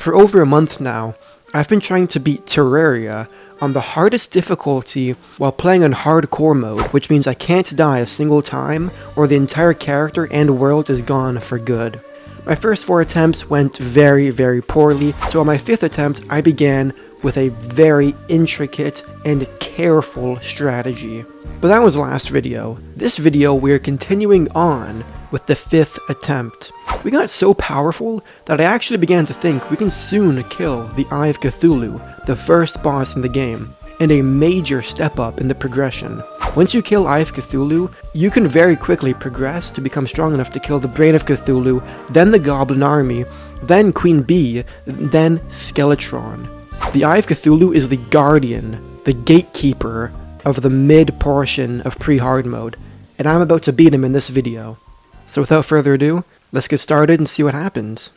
For over a month now, I've been trying to beat Terraria on the hardest difficulty while playing on hardcore mode, which means I can't die a single time or the entire character and world is gone for good. My first 4 attempts went very poorly, so on my 5th attempt I began with a very intricate and careful strategy. But that was last video. This video we're continuing on with the 5th attempt. We got so powerful that I actually began to think we can soon kill the Eye of Cthulhu, the first boss in the game, and a major step up in the progression. Once you kill Eye of Cthulhu, you can very quickly progress to become strong enough to kill the Brain of Cthulhu, then the Goblin Army, then Queen Bee, then Skeletron. The Eye of Cthulhu is the guardian, the gatekeeper of the mid portion of pre-hard mode, and I'm about to beat him in this video. So without further ado, let's get started and see what happens.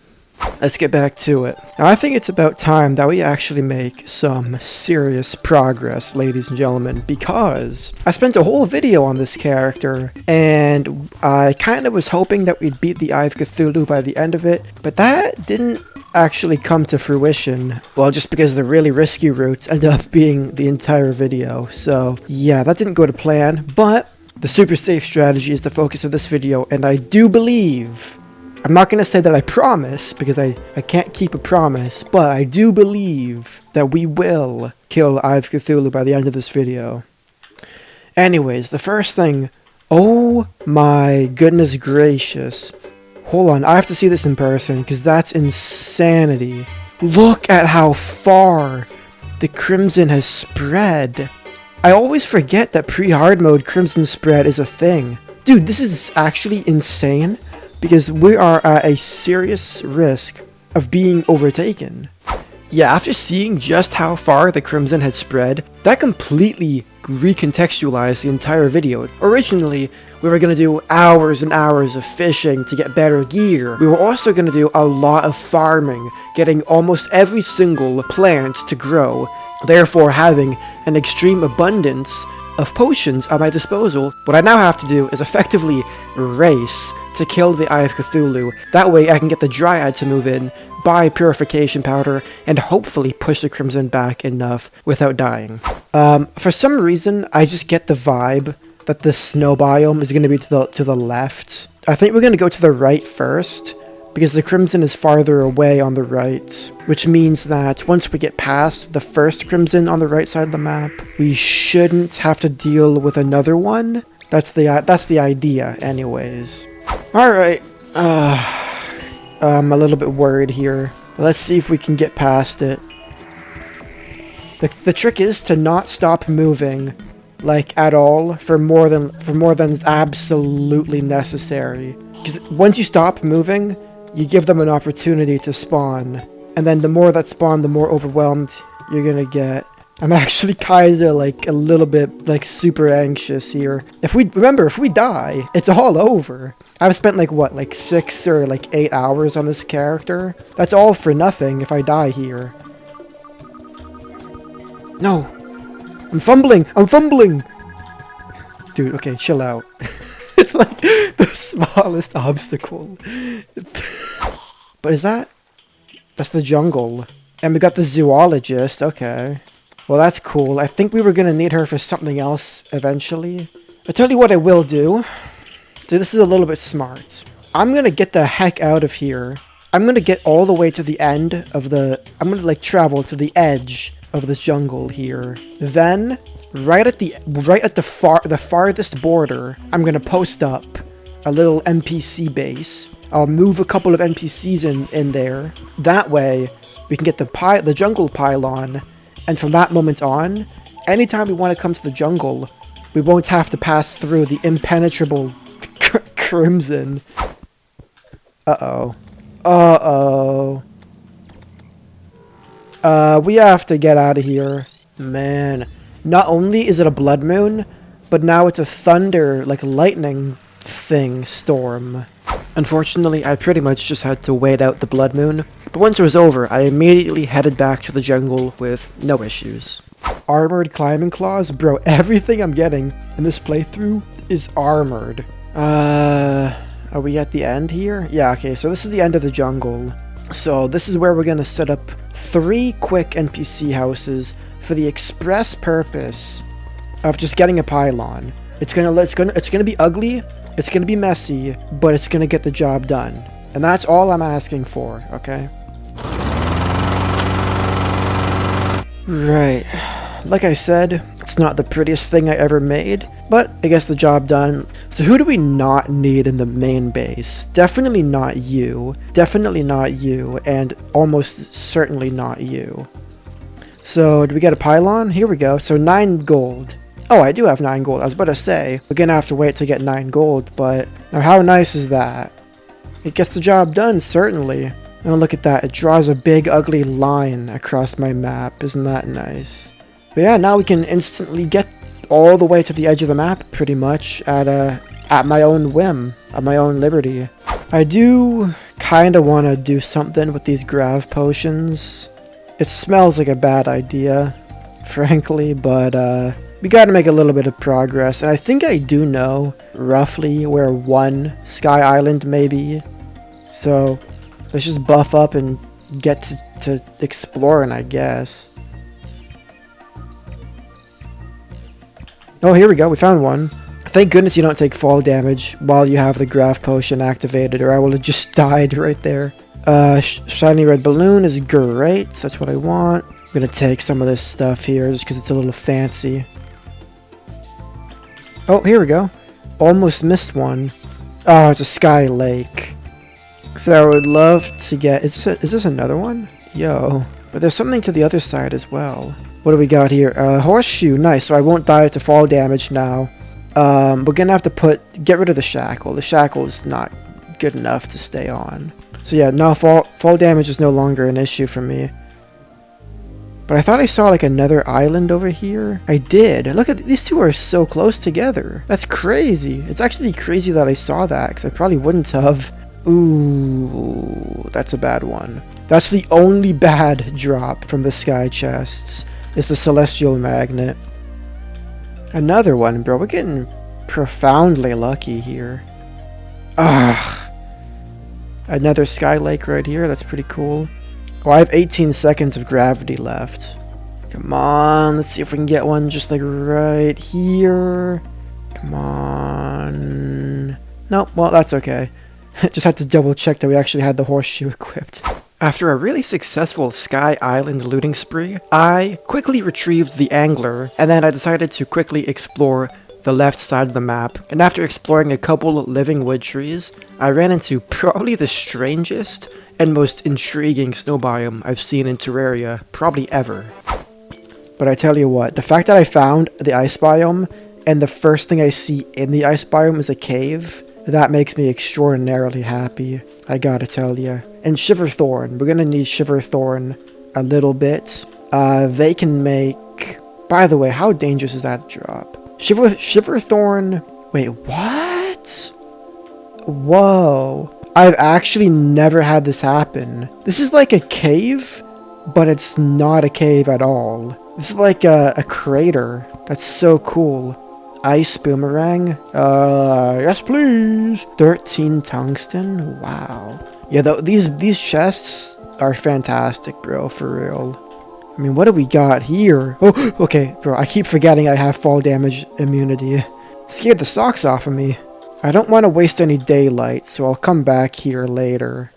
Let's get back to it. Now I think it's about time that we actually make some serious progress, ladies and gentlemen, because I spent a whole video on this character, and I kind of was hoping that we'd beat the Eye of Cthulhu by the end of it, but that didn't actually come to fruition. Well, just because the really risky routes ended up being the entire video. So yeah, that didn't go to plan, but the super safe strategy is the focus of this video, and I do believe, I'm not going to say that I promise, because I can't keep a promise, but I do believe that we will kill Eye of Cthulhu by the end of this video. Anyways, the first thing, oh my goodness gracious. Hold on, I have to see this in person, because that's insanity. Look at how far the Crimson has spread. I always forget that pre-hard mode Crimson spread is a thing. Dude, this is actually insane, because we are at a serious risk of being overtaken. Yeah, after seeing just how far the Crimson had spread, that completely recontextualized the entire video. Originally, we were going to do hours and hours of fishing to get better gear. We were also going to do a lot of farming, getting almost every single plant to grow, therefore having an extreme abundance of potions at my disposal. What I now have to do is effectively race to kill the Eye of Cthulhu. That way I can get the Dryad to move in, buy purification powder, and hopefully push the Crimson back enough without dying. For some reason, I just get the vibe that the snow biome is going to be to the left. I think we're going to go to the right first, because the Crimson is farther away on the right, which means that once we get past the first Crimson on the right side of the map, we shouldn't have to deal with another one. That's the idea anyways. Alright, I'm a little bit worried here. Let's see if we can get past it. The trick is to not stop moving, like at all, for more than is absolutely necessary. Because once you stop moving, you give them an opportunity to spawn, and then the more that spawn, the more overwhelmed you're gonna get. I'm actually kinda like a little bit like super anxious here. If we die, it's all over. I've spent like 6 or 8 hours on this character. That's all for nothing if I die here. No! I'm fumbling! Dude, okay, chill out. It's like the smallest obstacle. But that's the jungle. And we got the zoologist, okay. Well, that's cool. I think we were gonna need her for something else eventually. I'll tell you what I will do. So this is a little bit smart. I'm gonna get the heck out of here. I'm gonna get all the way to the end of I'm gonna travel to the edge of this jungle here. Then, right at the farthest border, I'm gonna post up a little NPC base. I'll move a couple of NPCs in there. That way, we can get the jungle pylon, and from that moment on, anytime we want to come to the jungle, we won't have to pass through the impenetrable Crimson. Uh-oh. We have to get out of here. Man. Not only is it a blood moon, but now it's a thunder, lightning thing storm. Unfortunately, I pretty much just had to wait out the blood moon, but once it was over, I immediately headed back to the jungle with no issues. Armored climbing claws? Bro, everything I'm getting in this playthrough is armored. Are we at the end here? Yeah, okay, so this is the end of the jungle. So this is where we're going to set up 3 quick NPC houses for the express purpose of just getting a pylon. It's gonna be ugly, it's gonna be messy, but it's gonna get the job done. And that's all I'm asking for, okay? Right. Like I said, it's not the prettiest thing I ever made, but I guess the job done. So who do we not need in the main base? Definitely not you. Definitely not you. And almost certainly not you. So, do we get a pylon? Here we go. So 9 gold. Oh, I do have 9 gold. I was about to say, we're gonna have to wait to get 9 gold, but now how nice is that? It gets the job done, certainly. Oh, look at that. It draws a big, ugly line across my map. Isn't that nice? But yeah, now we can instantly get all the way to the edge of the map, pretty much, at my own whim, at my own liberty. I do kind of want to do something with these grav potions. It smells like a bad idea, frankly, but we gotta make a little bit of progress, and I think I do know roughly where one Sky Island may be. So let's just buff up and get to exploring, I guess. Oh, here we go. We found one. Thank goodness you don't take fall damage while you have the grav potion activated, or I would have just died right there. Shiny red balloon is great. That's what I want. I'm gonna take some of this stuff here just because it's a little fancy. Oh, here we go. Almost missed one. Oh, it's a sky lake. So I would love to get... Is this another one? Yo. But there's something to the other side as well. What do we got here? Horseshoe. Nice. So I won't die to fall damage now. We're gonna have to get rid of the shackle. The shackle is not good enough to stay on. So yeah, now fall damage is no longer an issue for me. But I thought I saw like another island over here. I did. Look at these two are so close together. That's crazy. It's actually crazy that I saw that because I probably wouldn't have. Ooh, that's a bad one. That's the only bad drop from the sky chests. Is the celestial magnet. Another one, bro. We're getting profoundly lucky here. Ah. Another sky lake right here. That's pretty cool. Oh, I have 18 seconds of gravity left. Come on. Let's see if we can get one just like right here. Come on. Nope. Well, that's okay. Just had to double check that we actually had the horseshoe equipped. After a really successful Sky Island looting spree, I quickly retrieved the angler, and then I decided to quickly explore the left side of the map. And after exploring a couple living wood trees, I ran into probably the strangest and most intriguing snow biome I've seen in Terraria, probably ever. But I tell you what, the fact that I found the ice biome, and the first thing I see in the ice biome is a cave, that makes me extraordinarily happy, I gotta tell you. And Shiverthorn, we're gonna need Shiverthorn a little bit. They can make... By the way, how dangerous is that drop? Shiverthorn... Wait, what? Whoa. I've actually never had this happen. This is like a cave, but it's not a cave at all. This is like a crater. That's so cool. Ice boomerang? Yes please! 13 tungsten? Wow. Yeah, these chests are fantastic, bro, for real. I mean, what do we got here? Oh, okay, bro, I keep forgetting I have fall damage immunity. Scared the socks off of me. I don't want to waste any daylight, so I'll come back here later.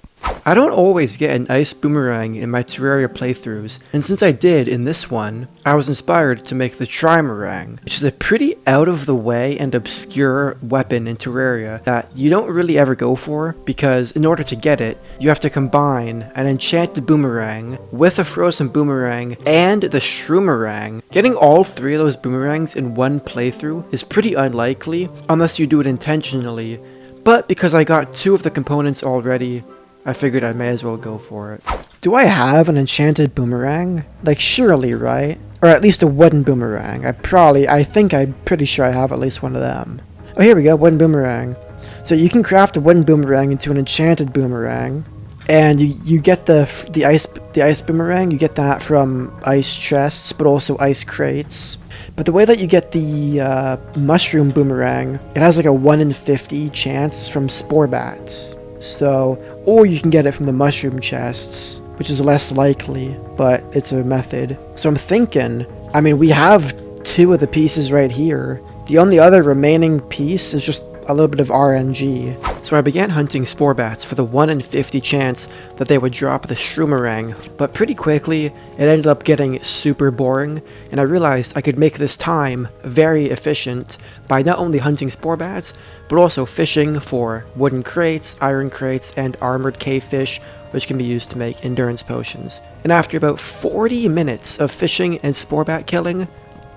I don't always get an ice boomerang in my Terraria playthroughs, and since I did in this one, I was inspired to make the Trimarang, which is a pretty out-of-the-way and obscure weapon in Terraria that you don't really ever go for, because in order to get it, you have to combine an enchanted boomerang with a frozen boomerang and the Shroomerang. Getting all 3 of those boomerangs in one playthrough is pretty unlikely, unless you do it intentionally, but because I got 2 of the components already, I figured I may as well go for it. Do I have an enchanted boomerang? Like, surely, right? Or at least a wooden boomerang. I'm pretty sure I have at least one of them. Oh, here we go, wooden boomerang. So you can craft a wooden boomerang into an enchanted boomerang. And you get the ice boomerang, you get that from ice chests, but also ice crates. But the way that you get the mushroom boomerang, it has like a 1 in 50 chance from spore bats. So, or you can get it from the mushroom chests, which is less likely, but it's a method. So I'm thinking, I mean, we have 2 of the pieces right here. The only other remaining piece is just a little bit of RNG. So I began hunting spore bats for the 1 in 50 chance that they would drop the shroomerang, but pretty quickly it ended up getting super boring, and I realized I could make this time very efficient by not only hunting spore bats, but also fishing for wooden crates, iron crates, and armored cave fish, which can be used to make endurance potions. And after about 40 minutes of fishing and spore bat killing,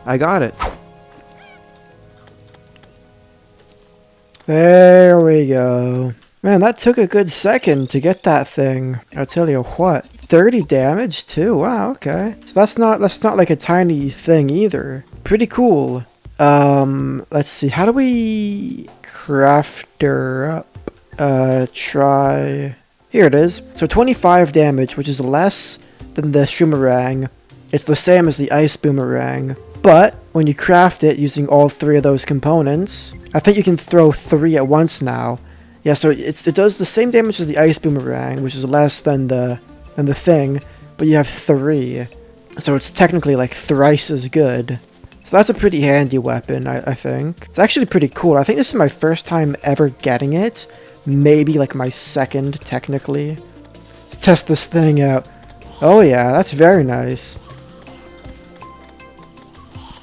I got it. There we go. Man, that took a good second to get that thing. I'll tell you what, 30 damage too. Wow, okay. So that's not like a tiny thing either. Pretty cool. Let's see. How do we craft her up? Try. Here it is. So 25 damage, which is less than the Shoomerang. It's the same as the Ice Boomerang. But when you craft it using all 3 of those components, I think you can throw 3 at once now. Yeah, so it does the same damage as the Ice Boomerang, which is less than the thing, but you have 3. So it's technically like thrice as good. So that's a pretty handy weapon, I think. It's actually pretty cool. I think this is my first time ever getting it. Maybe like my second, technically. Let's test this thing out. Oh yeah, that's very nice.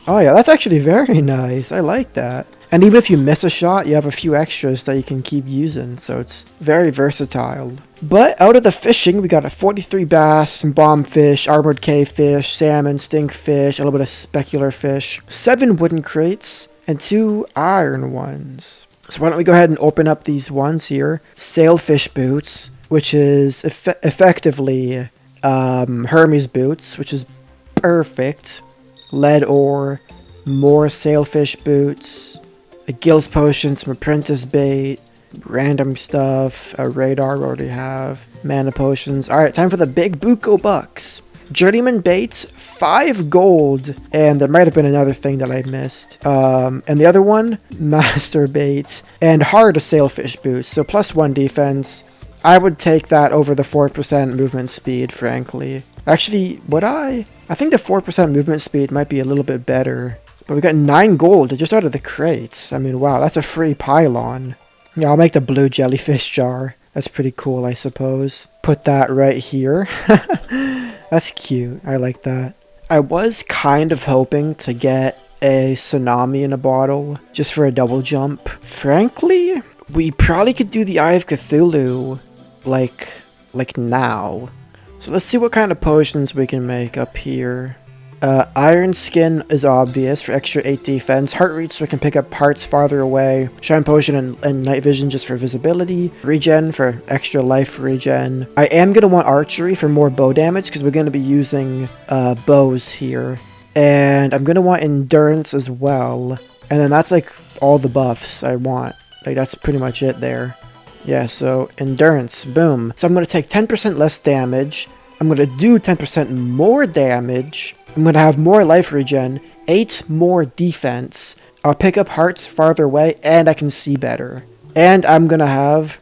Oh yeah, that's actually very nice. I like that. And even if you miss a shot, you have a few extras that you can keep using, so it's very versatile. But out of the fishing, we got a 43 bass, some bombfish, armored cave fish, salmon, stinkfish, a little bit of specular fish, 7 wooden crates, and 2 iron ones. So why don't we go ahead and open up these ones here. Sailfish boots, which is effectively Hermes boots, which is perfect. Lead ore, more sailfish boots, a gills potion, some apprentice bait, random stuff, a radar we already have, mana potions. Alright, time for the big buko bucks. Journeyman baits, 5 gold, and there might have been another thing that I missed. And the other one, master baits, and hard sailfish boots, so +1 defense. I would take that over the 4% movement speed, frankly. Actually, would I? I think the 4% movement speed might be a little bit better. But we got 9 gold just out of the crates. I mean, wow, that's a free pylon. Yeah, I'll make the blue jellyfish jar. That's pretty cool, I suppose. Put that right here. That's cute. I like that. I was kind of hoping to get a tsunami in a bottle just for a double jump. Frankly, we probably could do the Eye of Cthulhu like now. So let's see what kind of potions we can make up here. Iron Skin is obvious for extra 8 defense. Heart Reach so we can pick up hearts farther away. Shine Potion and Night Vision just for visibility. Regen for extra life regen. I am going to want Archery for more bow damage because we're going to be using bows here. And I'm going to want Endurance as well. And then that's like all the buffs I want. Like that's pretty much it there. Yeah, so Endurance, boom. So I'm going to take 10% less damage. I'm going to do 10% more damage. I'm going to have more life regen, 8 more defense. I'll pick up hearts farther away, and I can see better. And I'm going to have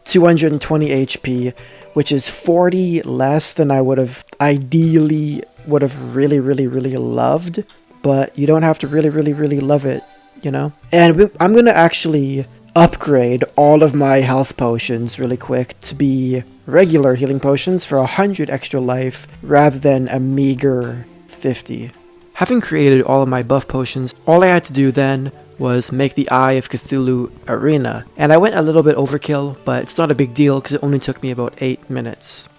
220 HP, which is 40 less than I would have ideally really loved. But you don't have to really love it, you know? And I'm going to actually upgrade all of my health potions really quick to be regular healing potions for 100 extra life rather than a meager 50. Having created all of my buff potions, all I had to do then was make the Eye of Cthulhu arena. And I went a little bit overkill, but it's not a big deal because it only took me about 8 minutes.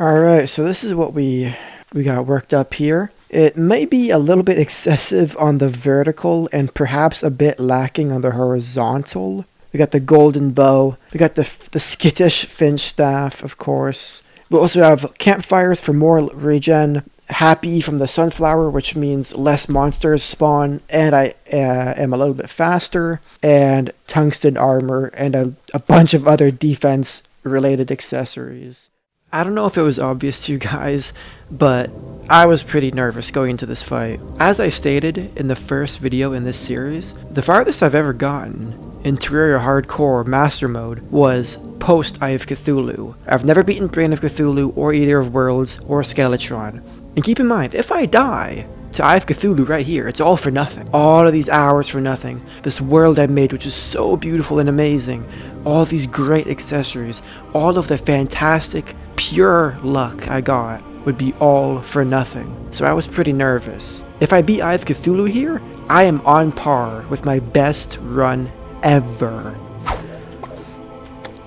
Alright, so this is what we got worked up here. It may be a little bit excessive on the vertical and perhaps a bit lacking on the horizontal. We got the golden bow. We got the skittish finch staff, of course. We also have campfires for more regen. Happy from the sunflower, which means less monsters spawn, and I am a little bit faster. And tungsten armor and a bunch of other defense-related accessories. I don't know if it was obvious to you guys, but I was pretty nervous going into this fight. As I stated in the first video in this series, the farthest I've ever gotten in Terraria Hardcore Master Mode was post Eye of Cthulhu. I've never beaten Brain of Cthulhu or Eater of Worlds or Skeletron. And keep in mind, if I die to Eye of Cthulhu right here, it's all for nothing. All of these hours for nothing. This world I made, which is so beautiful and amazing. All these great accessories. All of the fantastic, pure luck I got would be all for nothing. So I was pretty nervous. If I beat Eye of Cthulhu here, I am on par with my best run ever.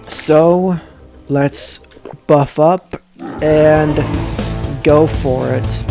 So, let's buff up and go for it.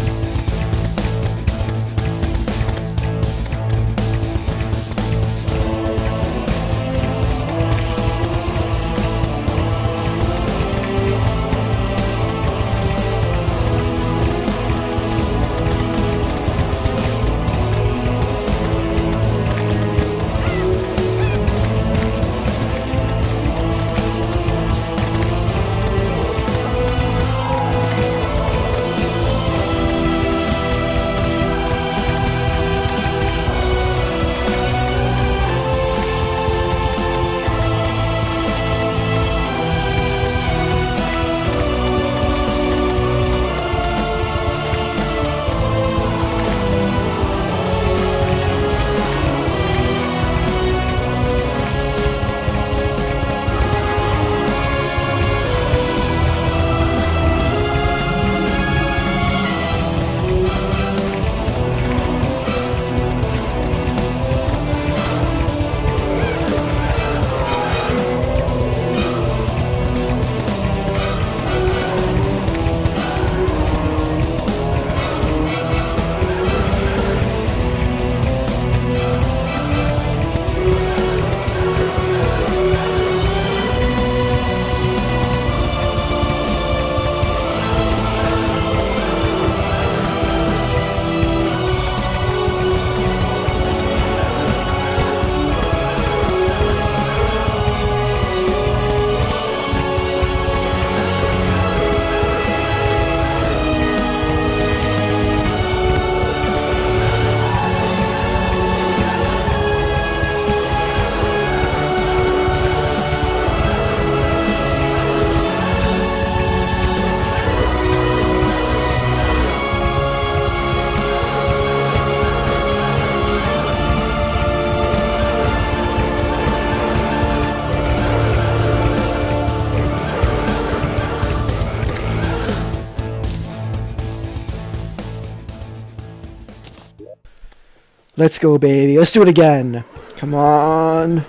Let's go, baby. Let's do it again. Come on.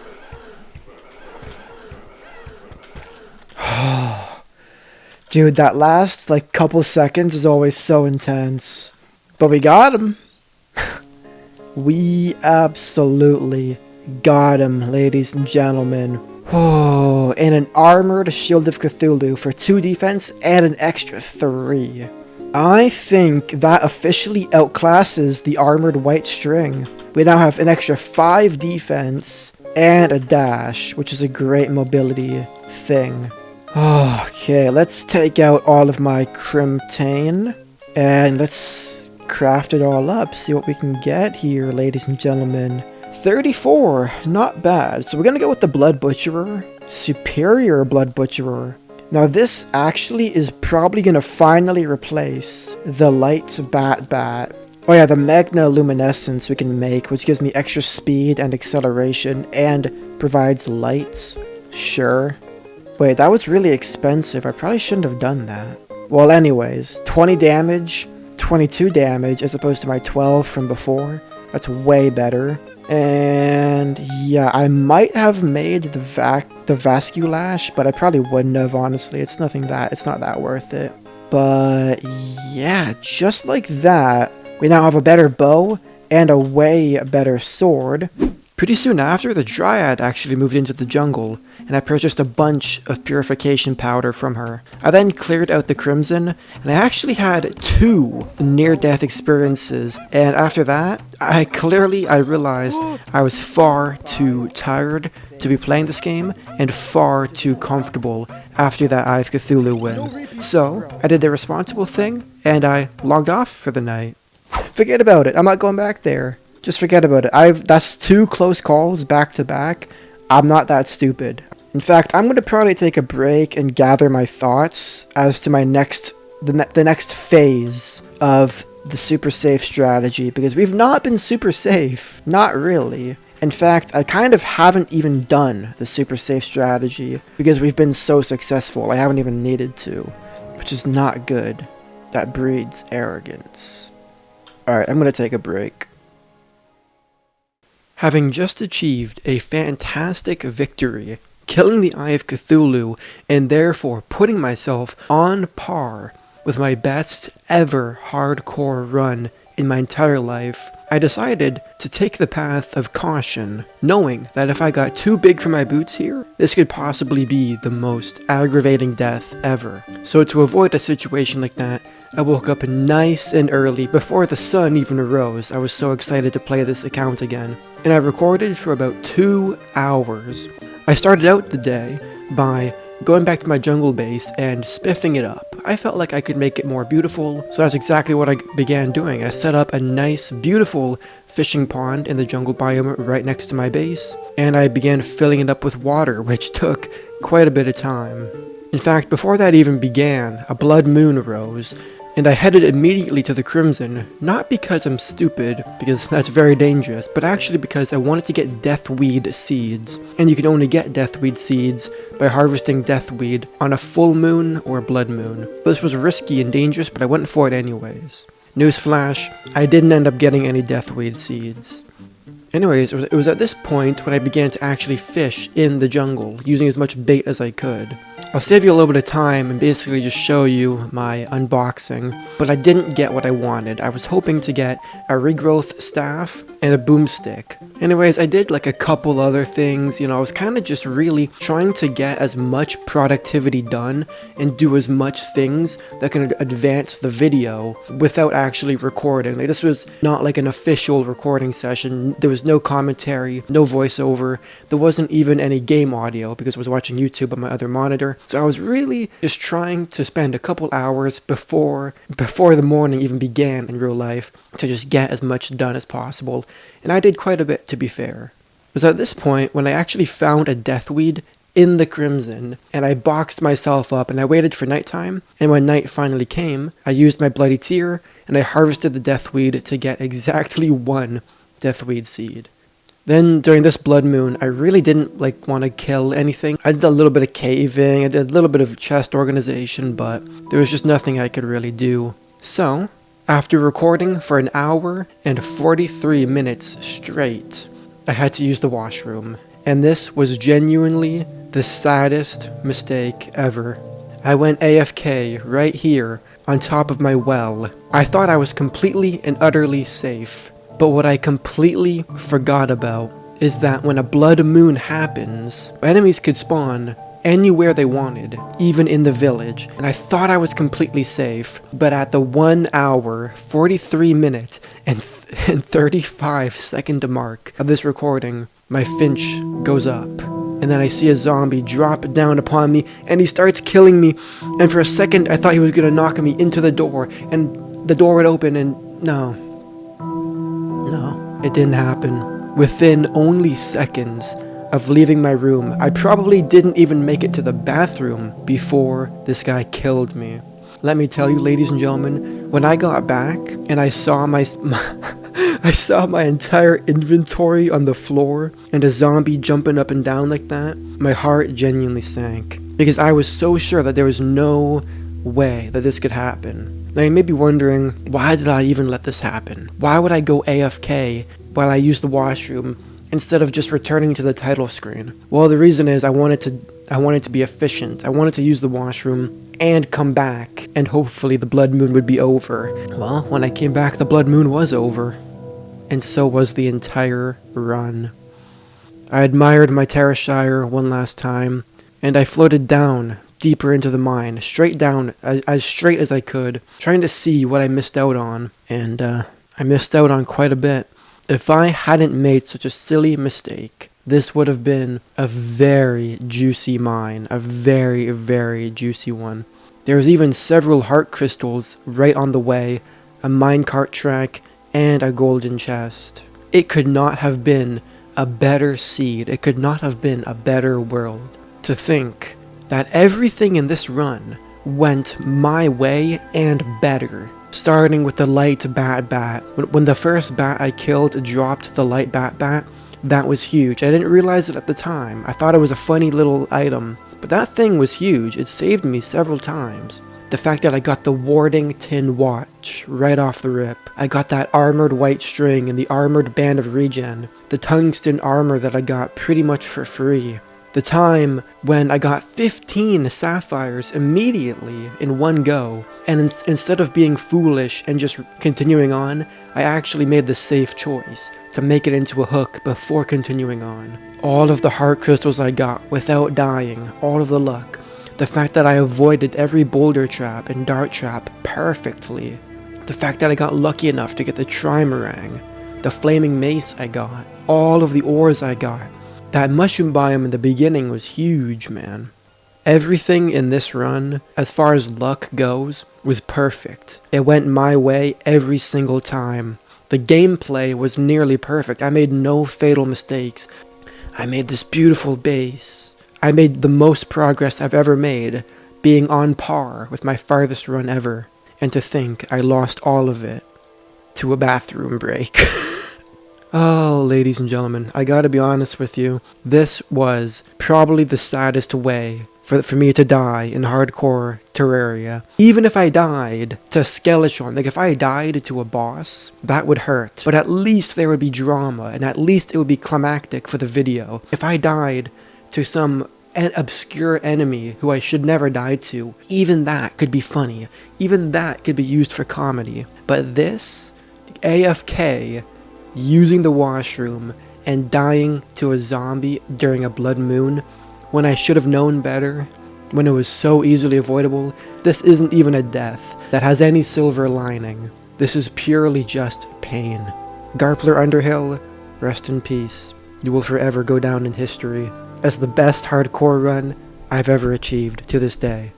Dude, that last, couple seconds is always so intense. But we got him. We absolutely got him, ladies and gentlemen. Oh, and an armored Shield of Cthulhu for 2 defense and an extra 3. I think that officially outclasses the armored white string. We now have an extra 5 defense and a dash, which is a great mobility thing. Okay, let's take out all of my Crimtane and let's craft it all up, see what we can get here, ladies and gentlemen. 34, not bad. So we're gonna go with the Blood Butcherer, Superior Blood Butcherer. Now this actually is probably going to finally replace the Light Bat. Oh yeah, the Magna Luminescence we can make, which gives me extra speed and acceleration and provides light. Sure. Wait, that was really expensive. I probably shouldn't have done that. Well anyways, 20 damage, 22 damage as opposed to my 12 from before. That's way better. And yeah, I might have made the Vasculash, but I probably wouldn't have, honestly. It's not that worth it. But yeah, just like that, we now have a better bow and a way better sword. Pretty soon after, the Dryad actually moved into the jungle, and I purchased a bunch of purification powder from her. I then cleared out the Crimson, and I actually had 2 near-death experiences, and after that, I realized I was far too tired to be playing this game, and far too comfortable after that Eye of Cthulhu win. So, I did the responsible thing, and I logged off for the night. Forget about it, I'm not going back there. Just forget about it. That's 2 close calls back to back. I'm not that stupid. In fact, I'm going to probably take a break and gather my thoughts as to my the next phase of the super safe strategy, because we've not been super safe. Not really. In fact, I kind of haven't even done the super safe strategy because we've been so successful. I haven't even needed to, which is not good. That breeds arrogance. Alright, I'm going to take a break. Having just achieved a fantastic victory, killing the Eye of Cthulhu, and therefore putting myself on par with my best ever hardcore run in my entire life, I decided to take the path of caution, knowing that if I got too big for my boots here, this could possibly be the most aggravating death ever. So to avoid a situation like that, I woke up nice and early before the sun even arose. I was so excited to play this account again. And I recorded for about 2 hours. I started out the day by going back to my jungle base and spiffing it up. I felt like I could make it more beautiful, so that's exactly what I began doing. I set up a nice, beautiful fishing pond in the jungle biome right next to my base, and I began filling it up with water, which took quite a bit of time. In fact, before that even began, a blood moon arose, and I headed immediately to the Crimson, not because I'm stupid, because that's very dangerous, but actually because I wanted to get deathweed seeds, and you can only get deathweed seeds by harvesting deathweed on a full moon or blood moon. This was risky and dangerous, but I went for it anyways. Newsflash, I didn't end up getting any deathweed seeds. Anyways, it was at this point when I began to actually fish in the jungle, using as much bait as I could. I'll save you a little bit of time and basically just show you my unboxing, but I didn't get what I wanted. I was hoping to get a regrowth staff and a boomstick. Anyways, I did like a couple other things, I was kind of just really trying to get as much productivity done and do as much things that can advance the video without actually recording. Like, this was not like an official recording session. There was no commentary, no voiceover. There wasn't even any game audio because I was watching YouTube on my other monitor. So I was really just trying to spend a couple hours before the morning even began in real life to just get as much done as possible. And I did quite a bit, to be fair. It was at this point when I actually found a deathweed in the Crimson, and I boxed myself up and I waited for nighttime, and when night finally came, I used my bloody tear and I harvested the deathweed to get exactly 1 deathweed seed. Then during this blood moon, I really didn't want to kill anything. I did a little bit of caving, I did a little bit of chest organization, but there was just nothing I could really do. So, after recording for 1 hour and 43 minutes straight, I had to use the washroom. And this was genuinely the saddest mistake ever. I went AFK right here on top of my well. I thought I was completely and utterly safe. But what I completely forgot about is that when a blood moon happens, enemies could spawn anywhere they wanted, even in the village, and I thought I was completely safe, but at the 1 hour, 43 minute, and 35 second mark of this recording, my finch goes up, and then I see a zombie drop down upon me, and he starts killing me, and for a second I thought he was gonna knock me into the door, and the door would open, and no, it didn't happen. Within only seconds of leaving my room, I probably didn't even make it to the bathroom before this guy killed me. Let me tell you, ladies and gentlemen, when I got back and I saw my entire inventory on the floor and a zombie jumping up and down like that, my heart genuinely sank, because I was so sure that there was no way that this could happen. Now you may be wondering, why did I even let this happen? Why would I go AFK while I used the washroom instead of just returning to the title screen? Well, the reason is I wanted to be efficient. I wanted to use the washroom and come back, and hopefully the blood moon would be over. Well, when I came back, the blood moon was over, and so was the entire run. I admired my Terraria one last time, and I floated down deeper into the mine, straight down, as straight as I could, trying to see what I missed out on, and I missed out on quite a bit. If I hadn't made such a silly mistake, this would have been a very juicy mine, a very, very juicy one. There was even several heart crystals right on the way, a minecart track, and a golden chest. It could not have been a better seed. It could not have been a better world. To think that everything in this run went my way and better. Starting with the light bat. When the first bat I killed dropped the light bat, that was huge. I didn't realize it at the time. I thought it was a funny little item, but that thing was huge. It saved me several times. The fact that I got the warding tin watch right off the rip. I got that armored white string and the armored band of regen. The tungsten armor that I got pretty much for free. The time when I got 15 sapphires immediately in one go, and instead of being foolish and just continuing on, I actually made the safe choice to make it into a hook before continuing on. All of the heart crystals I got without dying, all of the luck. The fact that I avoided every boulder trap and dart trap perfectly. The fact that I got lucky enough to get the trimarang, the flaming mace I got, all of the ores I got. That mushroom biome in the beginning was huge, man. Everything in this run, as far as luck goes, was perfect. It went my way every single time. The gameplay was nearly perfect. I made no fatal mistakes. I made this beautiful base. I made the most progress I've ever made, being on par with my farthest run ever. And to think I lost all of it to a bathroom break. Oh, ladies and gentlemen, I gotta be honest with you. This was probably the saddest way for me to die in hardcore Terraria. Even if I died to Skeleton, like if I died to a boss, that would hurt. But at least there would be drama, and at least it would be climactic for the video. If I died to some obscure enemy who I should never die to, even that could be funny. Even that could be used for comedy. But this, AFK, using the washroom and dying to a zombie during a blood moon, when I should have known better, when it was so easily avoidable, this isn't even a death that has any silver lining. This is purely just pain. Garpler Underhill, rest in peace. You will forever go down in history as the best hardcore run I've ever achieved to this day.